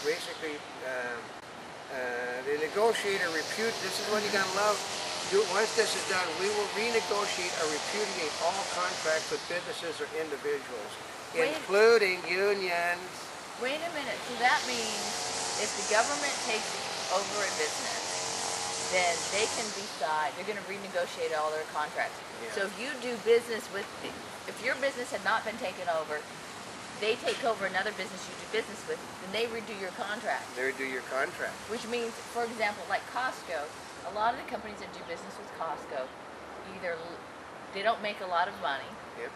basically the negotiator repute. This is what you're gonna love. Once this is done, we will renegotiate or repudiate all contracts with businesses or individuals, including unions. Wait a minute. So that means if the government takes over a business, then they can decide, they're going to renegotiate all their contracts. Yeah. So if you do business with, if your business had not been taken over, they take over another business you do business with, then they redo your contract. They redo your contract. Which means, for example, like Costco, a lot of the companies that do business with Costco, either they don't make a lot of money, yep,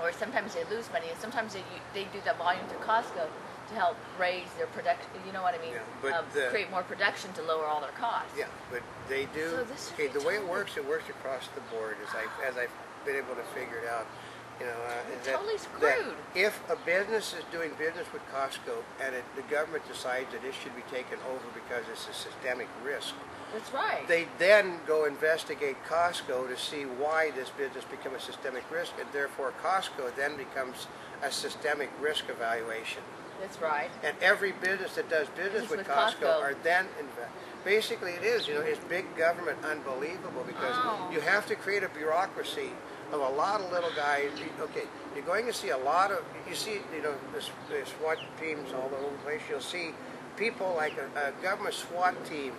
or sometimes they lose money, and sometimes they do that volume through Costco to help raise their production, you know what I mean? Yeah, but create more production to lower all their costs. Yeah, but they do. So okay, the way it works across the board, as I've been able to figure it out. You know, totally screwed. If a business is doing business with Costco and the government decides that it should be taken over because it's a systemic risk, that's right. They then go investigate Costco to see why this business became a systemic risk, and therefore Costco then becomes a systemic risk evaluation. That's right. And every business that does business with Costco are then basically it is, you know, it's big government unbelievable because you have to create a bureaucracy of a lot of little guys. Okay, you're going to see a lot of, you see, you know, the SWAT teams all over the place. You'll see people like a government SWAT team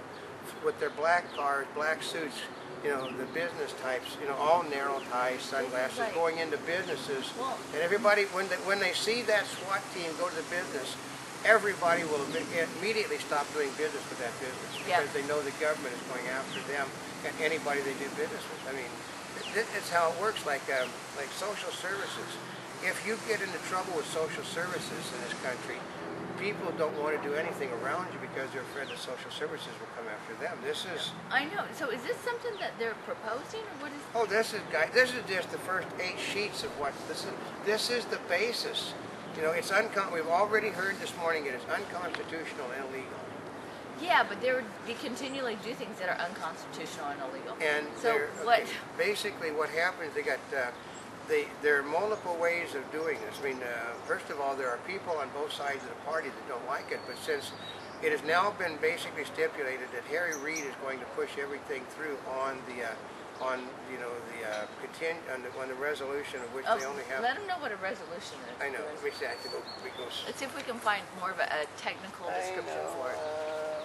with their black cars, black suits, you know, the business types, you know, all narrow ties, sunglasses, going into businesses. And everybody, when they see that SWAT team go to the business, everybody will immediately stop doing business with that business because they know the government is going after them and anybody they do business with. I mean, it's how it works, like social services. If you get into trouble with social services in this country, people don't want to do anything around you because they're afraid that social services will come after them. This is... I know. So is this something that they're proposing, or what is... Oh, this is just the first 8 sheets of what... This is the basis. You know, it's we've already heard this morning it is unconstitutional and illegal. Yeah, but they continually do things that are unconstitutional and illegal. And so what? Basically, what happens? They got there are multiple ways of doing this. I mean, first of all, there are people on both sides of the party that don't like it. But since it has now been basically stipulated that Harry Reid is going to push everything through on the on the resolution of which they only have. Let them know what a resolution is. I know. Let me see. I can go. Let's see if we can find more of a technical description for it.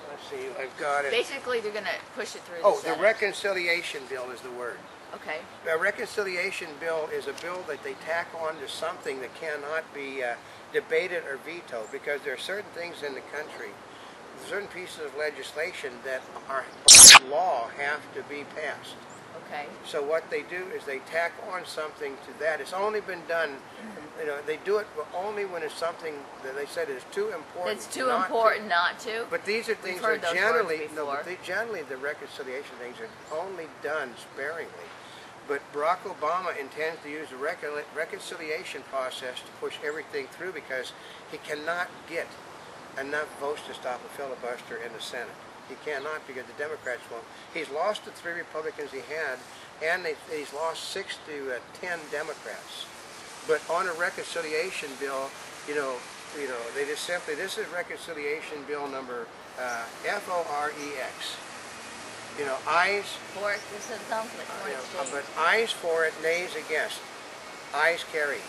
Let's see. I've got it. Basically, they're going to push it through. Oh, the reconciliation bill is the word. Okay. A reconciliation bill is a bill that they tack on to something that cannot be debated or vetoed because there are certain things in the country, certain pieces of legislation that are by law have to be passed. Okay. So what they do is they tack on something to that. It's only been done, you know, they do it only when it's something that they said is too important. It's too important not to. But these are things that generally, generally the reconciliation things are only done sparingly. But Barack Obama intends to use the reconciliation process to push everything through because he cannot get enough votes to stop a filibuster in the Senate. He cannot because the Democrats won't. He's lost the 3 Republicans he had, and he's lost 6 to 10 Democrats. But on a reconciliation bill, you know, they just simply, this is reconciliation bill number FOREX. You know, ayes for it. This sounds like but ayes for it, nays against. Ayes carried.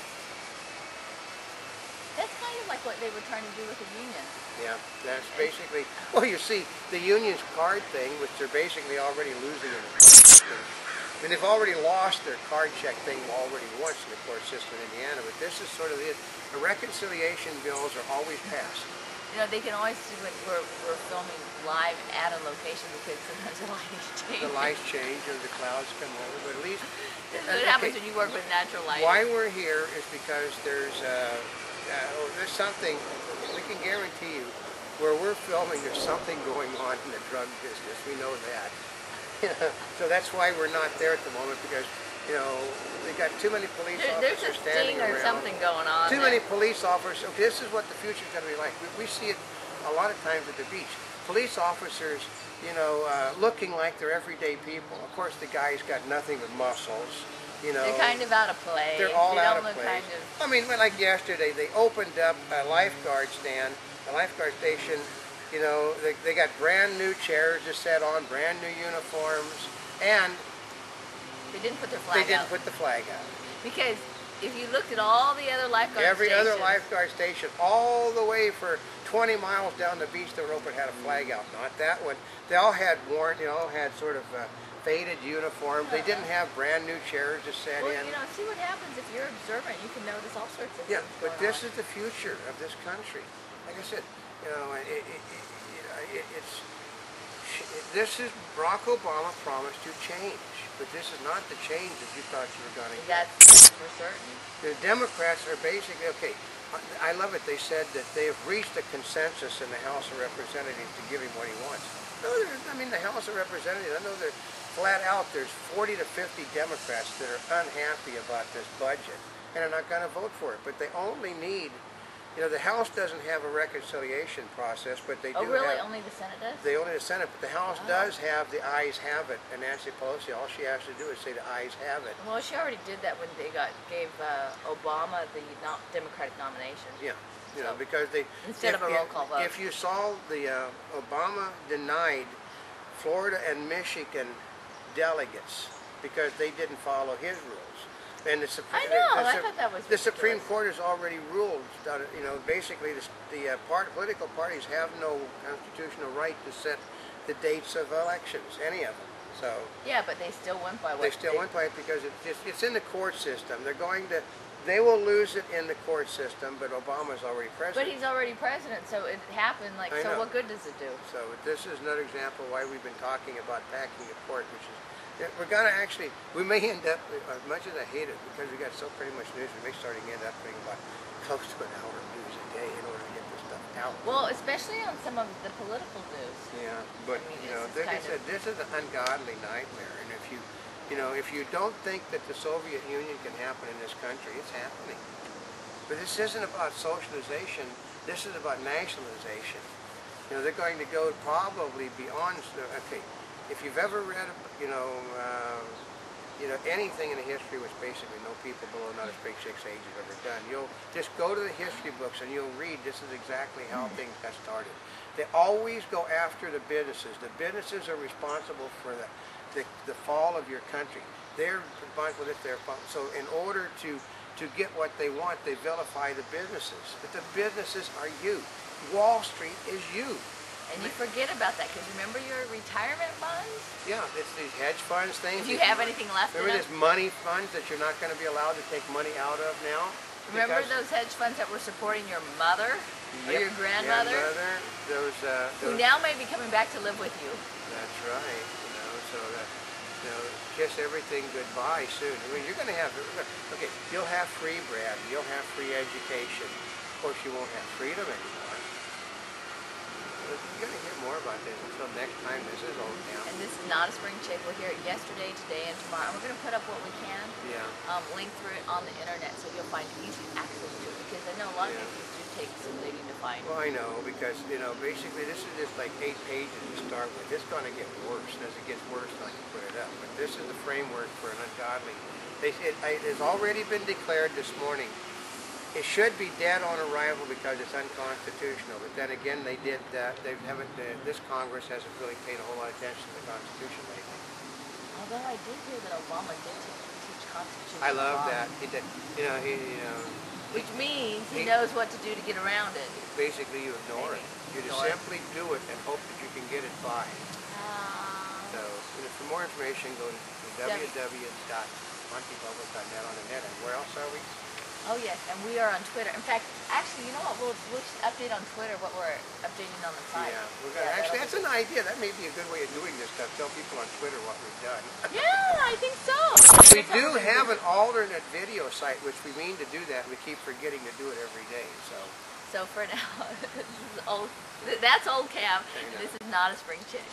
That's kind of like what they were trying to do with the union. Yeah, that's basically. Well, you see, the union's card thing, which they're basically already losing in. I mean, they've already lost their card check thing already once in the court system in Indiana, but this is sort of it. The reconciliation bills are always passed. You know, they can always see when we're filming live at a location because sometimes the lights change. The lights change or the clouds come over, but at least... It happens when you work with natural light. Why we're here is because there's something, we can guarantee you, where we're filming there's something going on in the drug business. We know that. So that's why we're not there at the moment because, you know, they got too many police officers standing around. There's something going on. Too many police officers. Okay, this is what the future's going to be like. We see it a lot of times at the beach. Police officers, you know, looking like they're everyday people. Of course, the guy's got nothing but muscles. You know, they're kind of out of place. They're all out of place. I mean, like yesterday, they opened up a lifeguard stand the lifeguard station, you know, they got brand new chairs to set on, brand new uniforms, and they didn't put their flag out. They didn't put the flag out. Because if you looked at all the other lifeguard Every stations, other lifeguard station, all the way for 20 miles down the beach that were open, had a flag out. Not that one. They all had worn, you know, had sort of faded uniforms. They didn't have brand new chairs to set in. You know, see what happens if you're observant. You can notice all sorts of things. Yeah, but this is the future of this country. Like I said, you know, this is Barack Obama promised to change, but this is not the change that you thought you were going to get. That's for certain. The Democrats are basically, okay, I love it, they said that they have reached a consensus in the House of Representatives to give him what he wants. No, I mean, the House of Representatives, I know they're flat out, there's 40 to 50 Democrats that are unhappy about this budget and are not going to vote for it, but they only need, you know, the House doesn't have a reconciliation process, but they do really? have... Only the Senate does? Only the Senate, but the House does have the ayes have it, and Nancy Pelosi, all she has to do is say the ayes have it. Well, she already did that when they gave Obama the Democratic nomination. Yeah, you know, because they... Instead of a roll call vote. If you saw the Obama denied Florida and Michigan delegates because they didn't follow his rules. And the Supreme, I thought that was ridiculous. The Supreme Court has already ruled that, you know, basically the political parties have no constitutional right to set the dates of elections, any of them. So yeah, but they still went by what they still went by it because it's in the court system. They will lose it in the court system, but Obama's already president. But he's already president, so it happened. Like, so what good does it do? So this is another example why we've been talking about packing the court, which is. We're going to actually, we may end up, as much as I hate it, because we got so pretty much news, we may start to end up putting about close to an hour of news a day in order to get this stuff out. Well, especially on some of the political news. Yeah, but, I mean, you know, this is an ungodly nightmare, and if you don't think that the Soviet Union can happen in this country, it's happening. But this isn't about socialization, this is about nationalization. You know, they're going to go probably beyond, okay, if you've ever read, anything in the history which basically no people below Notaspringchick's age have ever done, you'll just go to the history books and you'll read this is exactly how things got started. They always go after the businesses. The businesses are responsible for the fall of your country. They're responsible if they're so in order to get what they want, they vilify the businesses. But the businesses are you. Wall Street is you. And you forget about that because remember your retirement funds? Yeah, it's these hedge funds things. If you have anything left in them. Remember this money funds that you're not going to be allowed to take money out of now? Remember those hedge funds that were supporting your mother or your grandmother? Those who now may be coming back to live with you. That's right. You know, so kiss everything goodbye soon. I mean, you're going to have, okay, you'll have free bread, you'll have free education. Of course, you won't have freedom anymore. You're going to hear more about this until next time. This is Oldecam. And this is Notaspringchick. We're here yesterday, today, and tomorrow. And we're going to put up what we can. Yeah. Link through it on the internet so you'll find easy access to it. Because I know a lot of these do take some digging to find. Well, I know, because, you know, basically this is just like 8 pages to start with. It's going to get worse. And as it gets worse, I can put it up. But this is the framework for an ungodly. It's already been declared this morning. It should be dead on arrival because it's unconstitutional. But then again, they haven't. This Congress hasn't really paid a whole lot of attention to the Constitution lately. Although I did hear that Obama did teach Constitution. I love that. He did. Which means he knows what to do to get around it. Basically, you ignore it. You just simply do it and hope that you can get it by. So, for more information, go to www.monkeypublic.net on the net. And where else are we? Oh yes, and we are on Twitter. In fact, actually, you know what? We'll update on Twitter what we're updating on the site. Yeah, we're gonna. Actually, that's an idea. That may be a good way of doing this stuff. Tell people on Twitter what we've done. Yeah, I think so. We do have an alternate video site, which we mean to do that. We keep forgetting to do it every day. So for now, that's Oldecam. This is Notaspringchick.